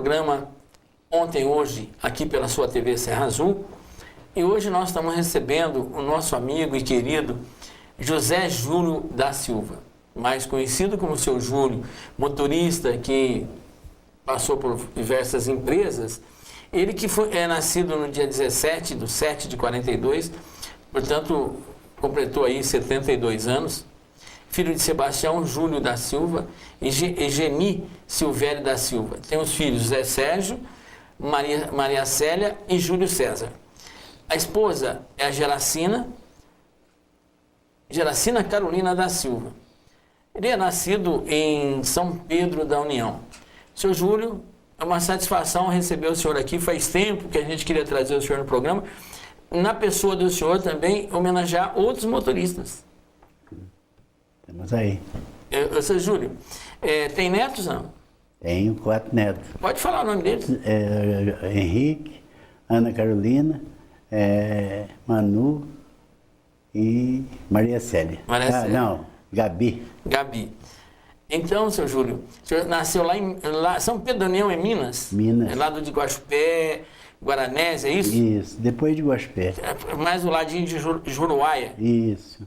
programa Ontem, Hoje, aqui pela sua TV Serra Azul. E hoje nós estamos recebendo o nosso amigo e querido José Júlio da Silva, mais conhecido como seu Júlio, motorista que passou por diversas empresas. Ele que é nascido no dia 17/7/42, portanto, completou aí 72 anos. Filho de Sebastião Júlio da Silva e Geni Silvério da Silva. Tem os filhos Zé Sérgio, Maria Célia e Júlio César. A esposa é a Geracina Carolina da Silva. Ele é nascido em São Pedro da União. Seu Júlio, é uma satisfação receber o senhor aqui. Faz tempo que a gente queria trazer o senhor no programa. Na pessoa do senhor também homenagear outros motoristas. Estamos aí. Seu Júlio, tem netos, não? Tenho 4 netos. Pode falar o nome deles? Henrique, Ana Carolina, Manu e Maria Célia. Gabi. Gabi. Então, seu Júlio, o senhor nasceu lá em São Pedro da União, em Minas? Minas. É lado de Guaxupé, Guaranésia, é isso? Isso, depois de Guaxupé. Mais o ladinho de Juruáia. Isso.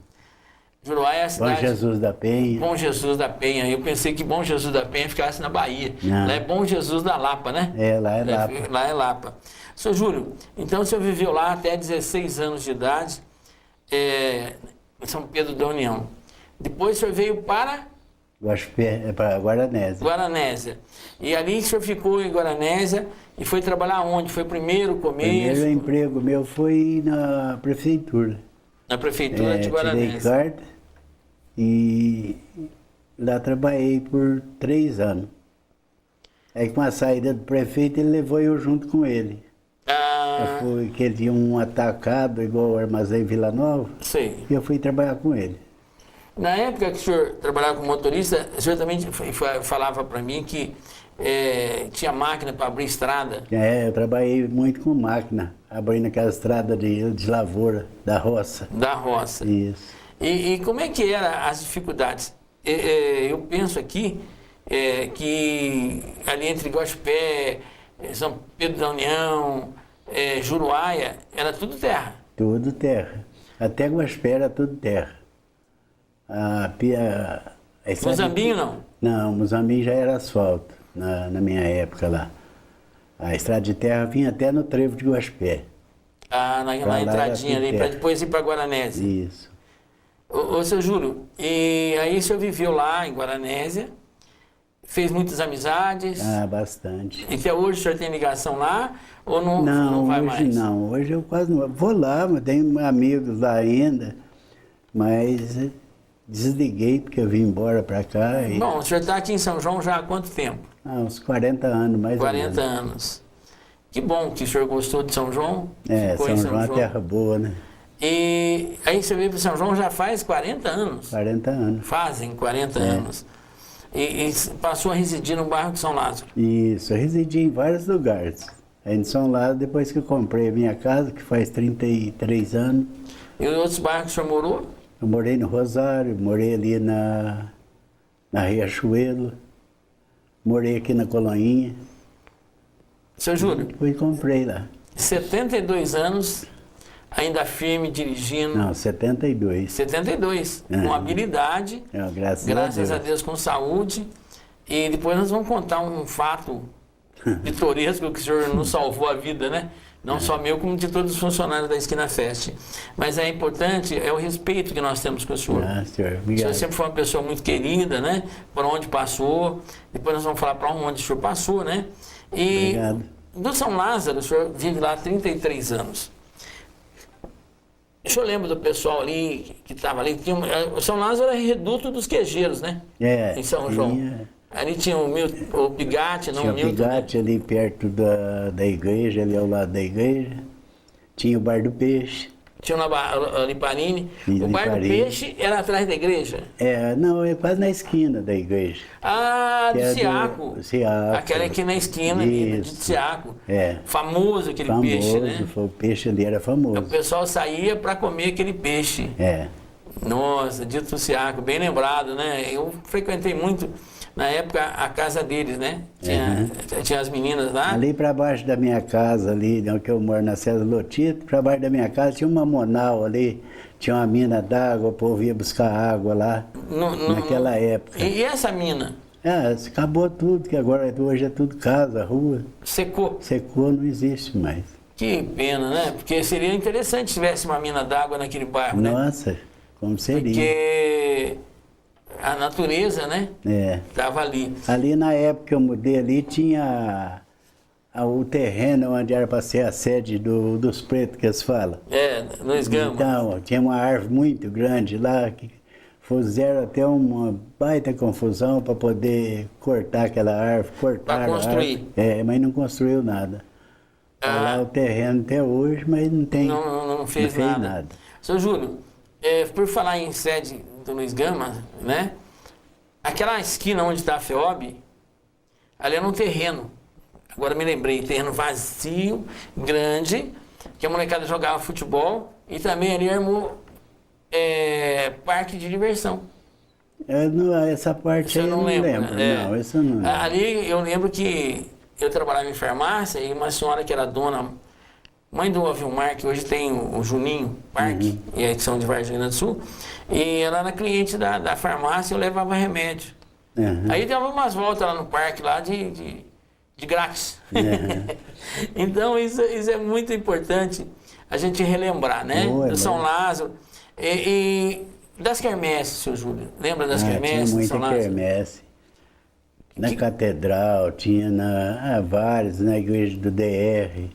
Juruáia é a cidade... Bom Jesus da Penha. Bom Jesus da Penha. Eu pensei que Bom Jesus da Penha ficasse na Bahia. Não. Lá é Bom Jesus da Lapa, né? Lá é Lapa. Lá é Lapa. Seu Júlio, então o senhor viveu lá até 16 anos de idade, em São Pedro da União. Depois o senhor veio para... Guaxupé, para Guaranésia. Guaranésia. E ali o senhor ficou em Guaranésia e foi trabalhar onde? Foi primeiro, começo? Primeiro emprego meu foi na prefeitura. Na prefeitura de Guaranésia. Tirei carta e lá trabalhei por 3 anos. Aí com a saída do prefeito, ele levou eu junto com ele. Que ele tinha um atacado igual o Armazém Vila Nova. Sei. E eu fui trabalhar com ele. Na época que o senhor trabalhava como motorista, o senhor também falava para mim que tinha máquina para abrir estrada. Eu trabalhei muito com máquina, abrindo aquela estrada de lavoura, da roça. Da roça. Isso. E como é que eram as dificuldades? Eu penso aqui que ali entre Guaxupé, São Pedro da União, Juruáia, era tudo terra. Tudo terra. Até Guaxupé era tudo terra. Muzambinho não? Não, Muzambinho já era asfalto na minha época lá. A estrada de terra vinha até no trevo de Guaxupé. Na entradinha ali, para depois ir para Guaranésia. Isso. Ô, seu Júlio, e aí o senhor viveu lá em Guaranésia, fez muitas amizades? Bastante. E até hoje o senhor tem ligação lá ou não vai mais? Hoje não, hoje eu quase não vou lá, mas tenho amigos lá ainda, mas desliguei porque eu vim embora para cá. Bom, o senhor está aqui em São João já há quanto tempo? Uns 40 anos, mais ou menos. 40 anos. Que bom que o senhor gostou de São João. São João é terra boa, né? E aí você veio para São João já faz 40 anos. 40 anos. Fazem 40 anos. E passou a residir no bairro de São Lázaro. Isso, eu residi em vários lugares. Aí em São Lázaro, depois que eu comprei a minha casa, que faz 33 anos. E os outros bairros que o senhor morou? Eu morei no Rosário, morei ali na Riachuelo, morei aqui na Coloinha. Seu Júlio? Fui e comprei lá. 72 anos, ainda firme, dirigindo. Não, 72. 72, com habilidade, graças a Deus, com saúde. E depois nós vamos contar um fato pitoresco que o senhor nos salvou a vida, né? Não só meu, como de todos os funcionários da Esquina Fest. Mas é importante, é o respeito que nós temos com o senhor. Senhor, obrigado. O senhor sempre foi uma pessoa muito querida, né? Por onde passou. Depois nós vamos falar para onde o senhor passou, né? E obrigado. Do São Lázaro, o senhor vive lá há 33 anos. O senhor lembra do pessoal ali que estava ali? O São Lázaro era reduto dos queijeiros, né? Em São João. Ali tinha o Pigatti, não o Milton. Tinha o Pigatti, né? Ali perto da igreja, ali ao lado da igreja. Tinha o Bar do Peixe. Tinha o Liparini. O Bar do Peixe era atrás da igreja? Não, é quase na esquina da igreja. Do Ciaco. Ciaco. Aquela aqui na esquina de Ciaco. Famoso aquele peixe, né? O peixe ali era famoso. O pessoal saía para comer aquele peixe. Nossa, dito Ciaco, bem lembrado, né? Eu frequentei muito na época, a casa deles, né? Tinha as meninas lá. Ali para baixo da minha casa, ali onde eu moro, na César Lotito, para baixo da minha casa tinha uma Monal ali, tinha uma mina d'água, o povo ia buscar água lá, naquela época. E essa mina? Acabou tudo, que agora hoje é tudo casa, rua. Secou? Secou, não existe mais. Que pena, né? Porque seria interessante se tivesse uma mina d'água naquele bairro, né? Nossa, como seria? Porque a natureza, né? Estava ali. Ali na época que eu mudei ali, tinha o terreno onde era para ser a sede dos pretos, que eles falam. Luiz Gama. Então, tinha uma árvore muito grande lá, que fizeram até uma baita confusão para poder cortar aquela árvore, Para construir. Mas não construiu nada. Tá lá o terreno até hoje, mas não tem. Não fez nada. Seu Júlio, por falar em sede do Luiz Gama, né? Aquela esquina onde está a FEOB, ali era um terreno. Agora me lembrei, terreno vazio, grande, que a molecada jogava futebol e também ali armou parque de diversão. Essa parte aí eu não lembro. Não, isso eu não lembro. Ali eu lembro que eu trabalhava em farmácia e uma senhora que era dona, mãe do Vilmar, que hoje tem o Juninho Parque, e é de São de Varginha do Sul, e ela era cliente da farmácia e eu levava remédio. Aí dava umas voltas lá no parque, lá de grátis. Então isso é muito importante a gente relembrar, né? Do São Lázaro. E das quermesses, seu Júlio, lembra das quermesses? Tinha muita quermesse. Na Catedral, tinha várias, na igreja do DR.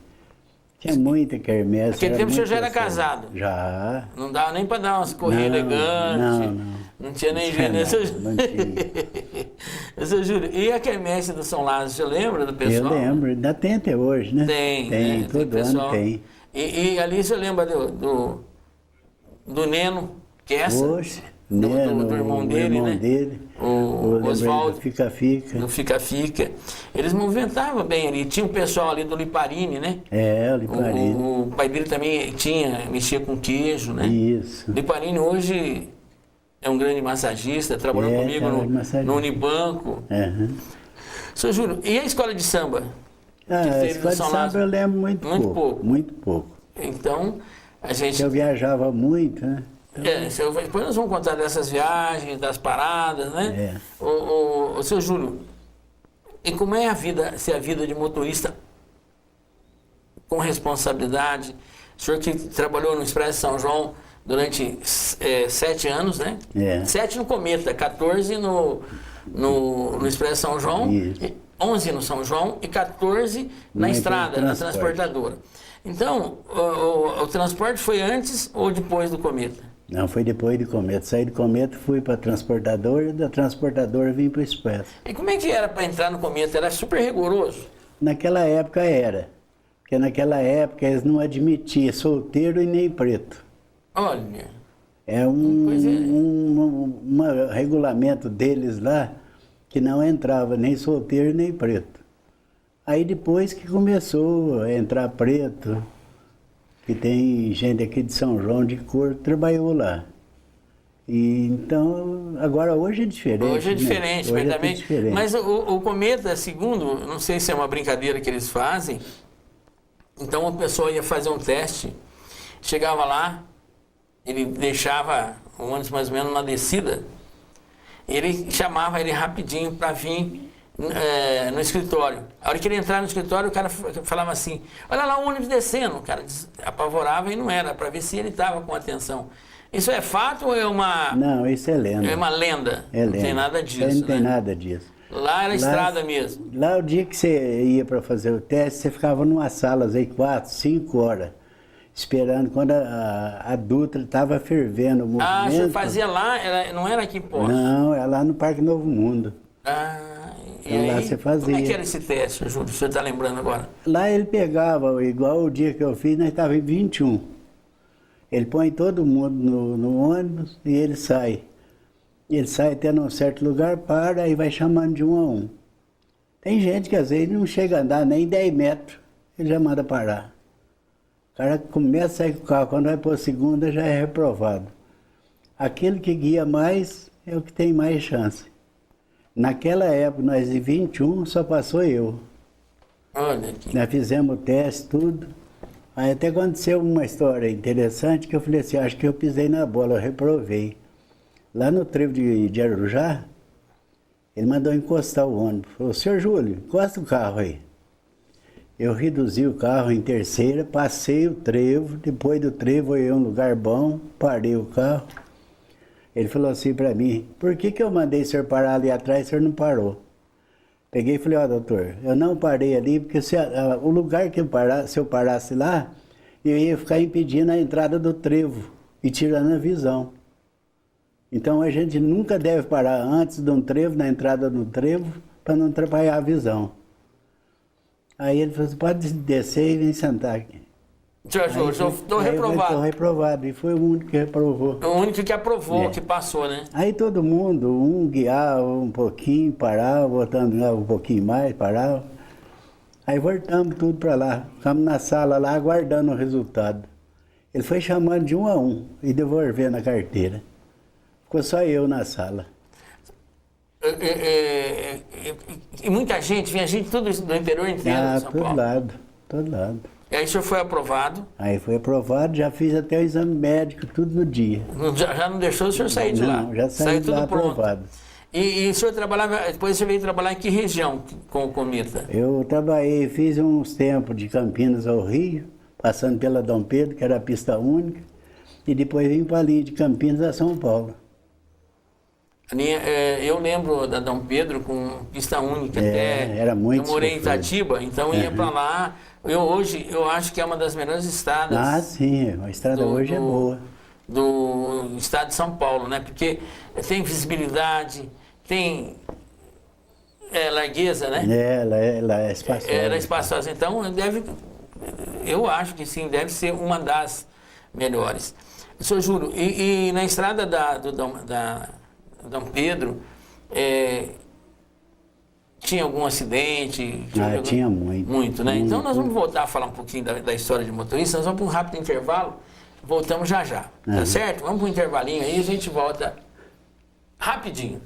Tinha muita quermesse. Naquele tempo você já era casado? Já. Não dava nem para dar umas corridas elegantes. Não tinha nem jeito, né, seu Júlio? Não tinha. Seu Júlio, e a quermesse do São Lázaro, você lembra do pessoal? Eu lembro, ainda tem até hoje, né? Tem, todo ano tem. E ali você lembra do Neno, que é essa? Oxe, do irmão dele, né? O Oswaldo. Do Fica-Fica. Do Fica-Fica. Eles movimentavam bem ali. Tinha um pessoal ali do Liparini, né? O Liparini. O pai dele também mexia com queijo, né? Isso. Liparini hoje é um grande massagista, trabalhou comigo no Unibanco. Seu Júlio, e a escola de samba? A escola de samba eu lembro muito pouco. Muito pouco. Então, a gente... Eu viajava muito, né? Depois nós vamos contar dessas viagens, das paradas, né? O seu Júlio, e como é ser a vida de motorista com responsabilidade? O senhor que trabalhou no Expresso São João durante 7 anos, né? 7 no Cometa, 14 no Expresso São João, 11 no São João e 14 na estrada, na transportadora. Então, o transporte foi antes ou depois do Cometa? Não, foi depois do Cometa. Saí do Cometa, fui para a transportadora, e da transportadora vim para o Expresso. E como é que era para entrar no Cometa? Era super rigoroso? Naquela época era. Porque naquela época eles não admitiam solteiro e nem preto. Olha. É um regulamento deles lá que não entrava nem solteiro nem preto. Aí depois que começou a entrar preto, que tem gente aqui de São João de cor que trabalhou lá. E então, agora hoje é diferente. Hoje é diferente, né? diferente. Mas o Cometa, segundo, não sei se é uma brincadeira que eles fazem, então a pessoa ia fazer um teste, chegava lá, ele deixava o ônibus mais ou menos na descida, ele chamava ele rapidinho para vir no escritório. A hora que ele entrava no escritório, o cara falava assim, olha lá o ônibus descendo. O cara apavorava e não era, para ver se ele estava com atenção. Isso é fato ou é uma... Não, isso é lenda. É uma lenda. É lenda. Não tem nada disso, não tem nada disso. Lá era estrada mesmo. Lá o dia que você ia para fazer o teste, você ficava numa sala aí 4, 5 horas, esperando quando a Dutra estava fervendo o movimento. Ah, você fazia lá, não era aqui em Poços? Não, é lá no Parque Novo Mundo. E aí, lá você fazia. Como é que era esse teste, Júlio? Você está lembrando agora? Lá ele pegava, igual o dia que eu fiz, nós estávamos em 21. Ele põe todo mundo no ônibus e ele sai. Ele sai até num certo lugar, para e vai chamando de um a um. Tem gente que às vezes não chega a andar nem 10 metros, ele já manda parar. O cara começa a sair com o carro, quando vai para a segunda já é reprovado. Aquele que guia mais é o que tem mais chance. Naquela época, nós de 21, só passou eu. Olha aqui. Nós fizemos o teste, tudo. Aí até aconteceu uma história interessante que eu falei assim, acho que eu pisei na bola, eu reprovei. Lá no trevo de Arujá, ele mandou encostar o ônibus. Falou, senhor Júlio, encosta o carro aí. Eu reduzi o carro em terceira, passei o trevo, depois do trevo eu ia em um lugar bom, parei o carro. Ele falou assim para mim, por que eu mandei o senhor parar ali atrás e o senhor não parou? Peguei e falei, ó doutor, eu não parei ali porque o lugar que se eu parasse lá, eu ia ficar impedindo a entrada do trevo e tirando a visão. Então a gente nunca deve parar antes de um trevo, na entrada do trevo, para não atrapalhar a visão. Aí ele falou assim, pode descer e vir sentar aqui. Senhor Júlio, estou reprovado. Estou reprovado, e foi o único que reprovou. O único que aprovou, que passou, né? Aí todo mundo, um guiava um pouquinho, parava, voltando um pouquinho mais, parava. Aí voltamos tudo para lá, ficamos na sala lá aguardando o resultado. Ele foi chamando de um a um e devolvendo a carteira. Ficou só eu na sala. E muita gente, vinha gente tudo do interior inteiro de São Paulo. Todo lado. E aí o senhor foi aprovado? Aí foi aprovado, já fiz até o exame médico, tudo no dia. Já não deixou o senhor sair de lá? Não, já saí de lá aprovado. E o senhor trabalhava, depois você veio trabalhar em que região com o Cometa? Eu trabalhei, fiz uns tempos de Campinas ao Rio, passando pela Dom Pedro, que era a pista única, e depois vim para ali, de Campinas a São Paulo. Eu lembro da Dom Pedro com pista única até. Era muito. Eu morei em Itatiba, então ia para lá. Hoje eu acho que é uma das melhores estradas. Ah, sim, a estrada hoje é boa. Do estado de São Paulo, né? Porque tem visibilidade, tem largueza, né? Ela é espaçosa. Ela é espaçosa. Então eu acho que sim, deve ser uma das melhores. Senhor Júlio, e na estrada da Dom Pedro, tinha algum acidente? Tinha muito. Muito, né? Então nós vamos voltar a falar um pouquinho da história de motorista, nós vamos para um rápido intervalo, voltamos já já, tá certo? Vamos para um intervalinho aí e a gente volta rapidinho.